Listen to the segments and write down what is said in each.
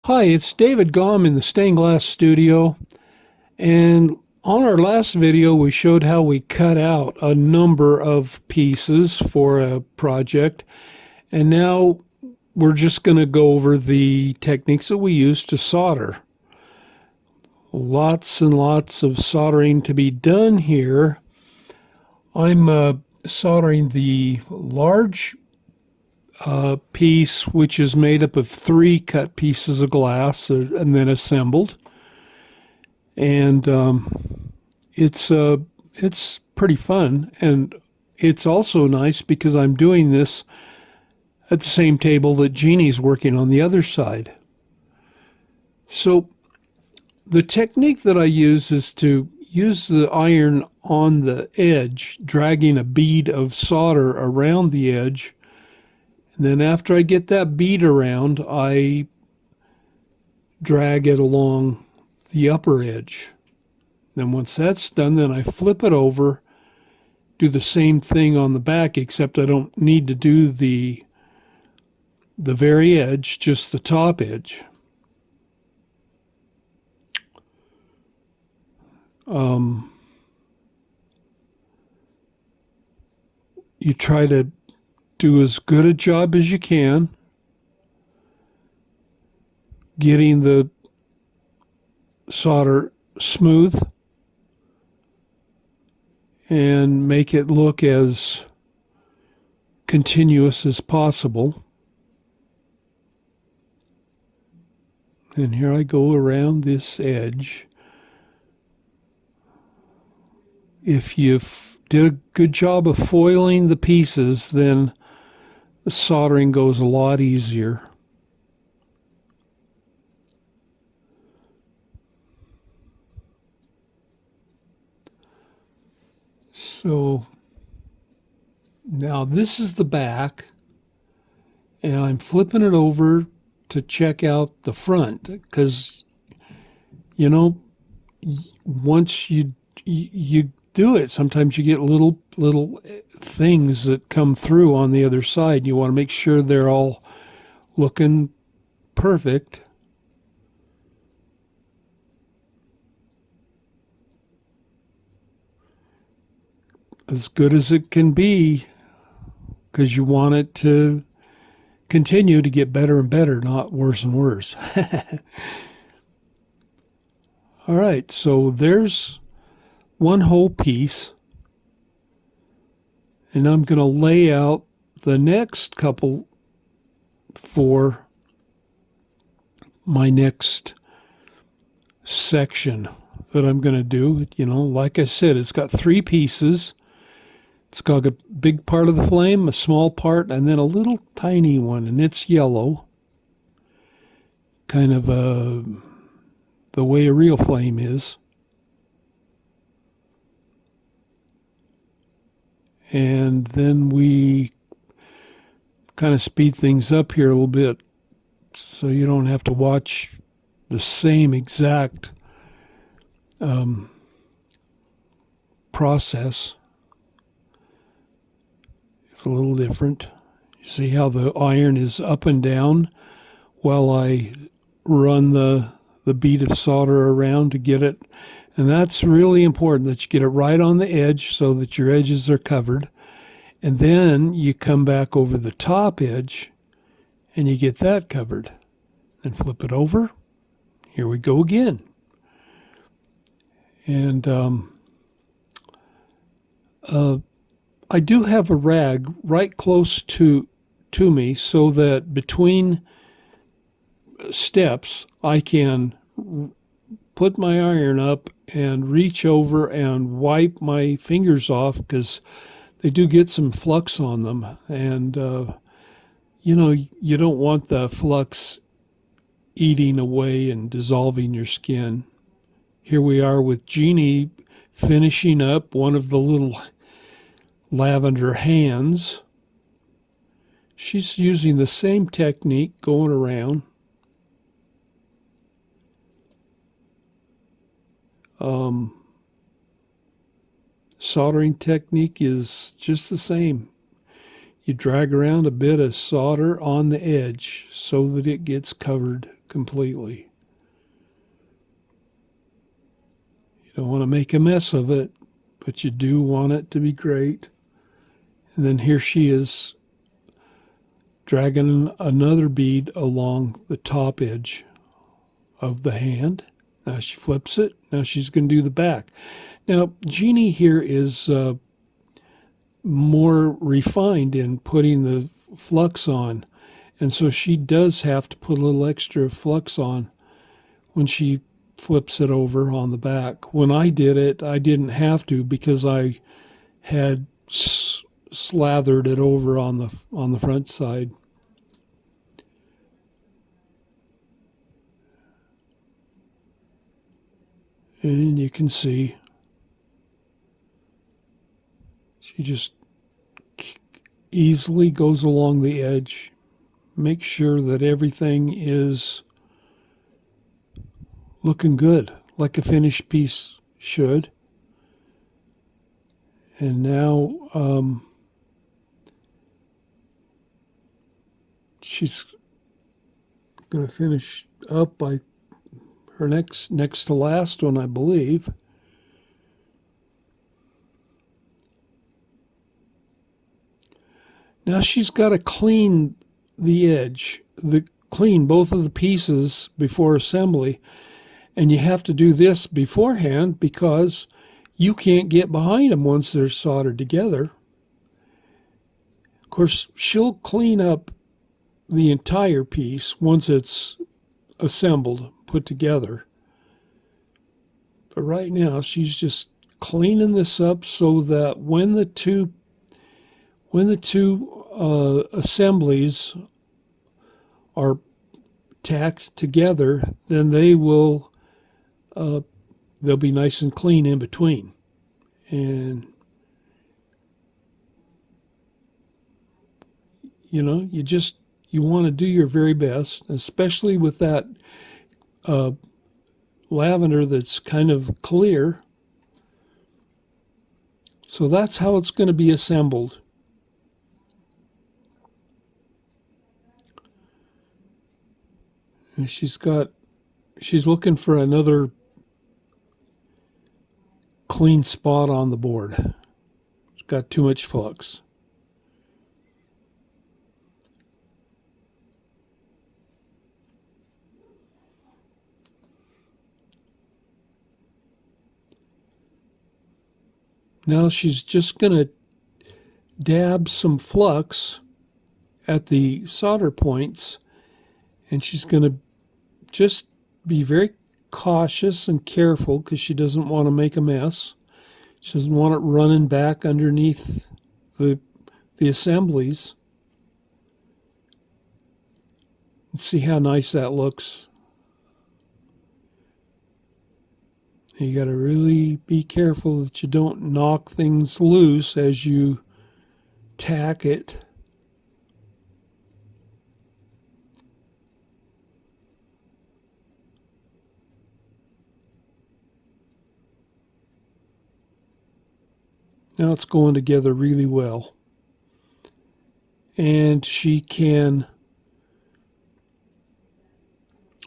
Hi, it's David Gomm in the stained glass studio. And on our last video, we showed how we cut out a number of pieces for a project. And now we're just going to go over the techniques that we use to solder. Lots and lots of soldering to be done here. I'm soldering the large piece, which is made up of 3 cut pieces of glass and then assembled. And it's pretty fun, and it's also nice because I'm doing this at the same table that Jeannie's working on the other side. So the technique that I use is to use the iron on the edge, dragging a bead of solder around the edge. And then after I get that bead around, I drag it along the upper edge. Then once that's done, then I flip it over, do the same thing on the back, except I don't need to do the very edge, just the top edge. You try to do as good a job as you can getting the solder smooth and make it look as continuous as possible. And here I go around this edge. If you did a good job of foiling the pieces, then the soldering goes a lot easier. So now this is the back, and I'm flipping it over to check out the front, because once you do it, sometimes you get little things that come through on the other side. You want to make sure they're all looking perfect. As good as it can be, because you want it to continue to get better and better, not worse and worse. All right, so there's one whole piece, and I'm going to lay out the next couple for my next section that I'm going to do. Like I said, it's got 3 pieces. It's got a big part of the flame, a small part, and then a little tiny one, and it's yellow. Kind of the way a real flame is. And then we kind of speed things up here a little bit so you don't have to watch the same exact process. It's a little different. You see how the iron is up and down while I run the bead of solder around to get it. And that's really important, that you get it right on the edge so that your edges are covered. And then you come back over the top edge and you get that covered. Then flip it over. Here we go again. And I do have a rag right close to me so that between steps I can put my iron up and reach over and wipe my fingers off, because they do get some flux on them. And you don't want the flux eating away and dissolving your skin. Here we are with Jeannie finishing up one of the little lavender hands. She's using the same technique going around. Soldering technique is just the same. You drag around a bit of solder on the edge so that it gets covered completely. You don't want to make a mess of it, but you do want it to be great. And then here she is dragging another bead along the top edge of the hand. Now she flips it. Now she's going to do the back. Now, Jeannie here is more refined in putting the flux on. And so she does have to put a little extra flux on when she flips it over on the back. When I did it, I didn't have to because I had slathered it over on the front side. And you can see she just easily goes along the edge. Make sure that everything is looking good, like a finished piece should. And now she's going to finish up by her next to last one, I believe. Now she's got to clean the edge, clean both of the pieces before assembly. And you have to do this beforehand because you can't get behind them once they're soldered together. Of course, she'll clean up the entire piece once it's assembled, put together. But right now, she's just cleaning this up so that when the two assemblies are tacked together, then they'll be nice and clean in between. And you know, you want to do your very best, especially with that lavender that's kind of clear. So that's how it's going to be assembled. And she's looking for another clean spot on the board. It's got too much flux. Now she's just going to dab some flux at the solder points, and she's going to just be very cautious and careful because she doesn't want to make a mess. She doesn't want it running back underneath the assemblies. Let's see how nice that looks. You got to really be careful that you don't knock things loose as you tack it. Now it's going together really well. And she can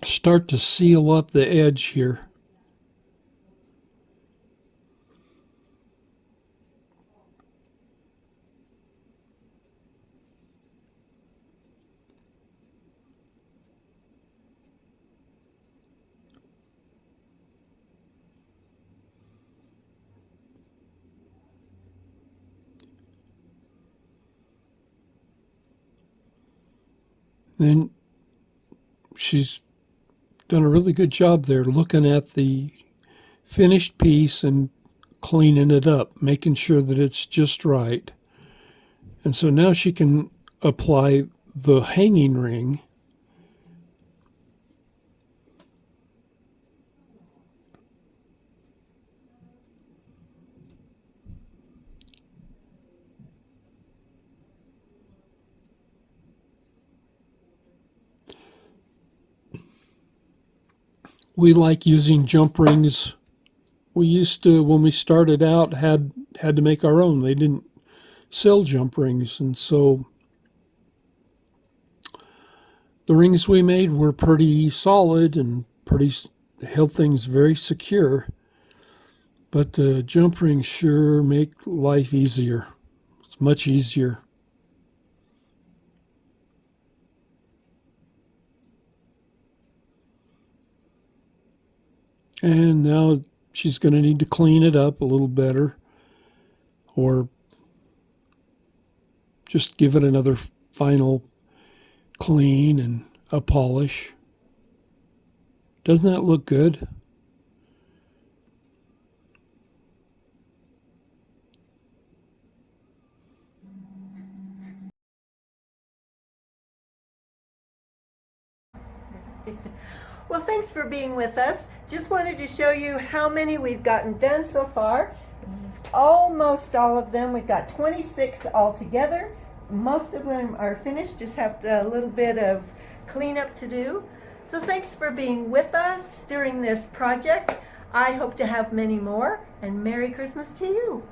start to seal up the edge here. Then she's done a really good job there looking at the finished piece and cleaning it up, making sure that it's just right. And so now she can apply the hanging ring. We like using jump rings. We used to, when we started out, had to make our own. They didn't sell jump rings, and so The rings we made were pretty solid and held things very secure, but the jump rings sure make life easier. It's much easier. And now she's going to need to clean it up a little better, or just give it another final clean and a polish. Doesn't that look good? Well, thanks for being with us. Just wanted to show you how many we've gotten done so far. Almost all of them. We've got 26 altogether. Most of them are finished, just have a little bit of cleanup to do. So thanks for being with us during this project. I hope to have many more, and Merry Christmas to you.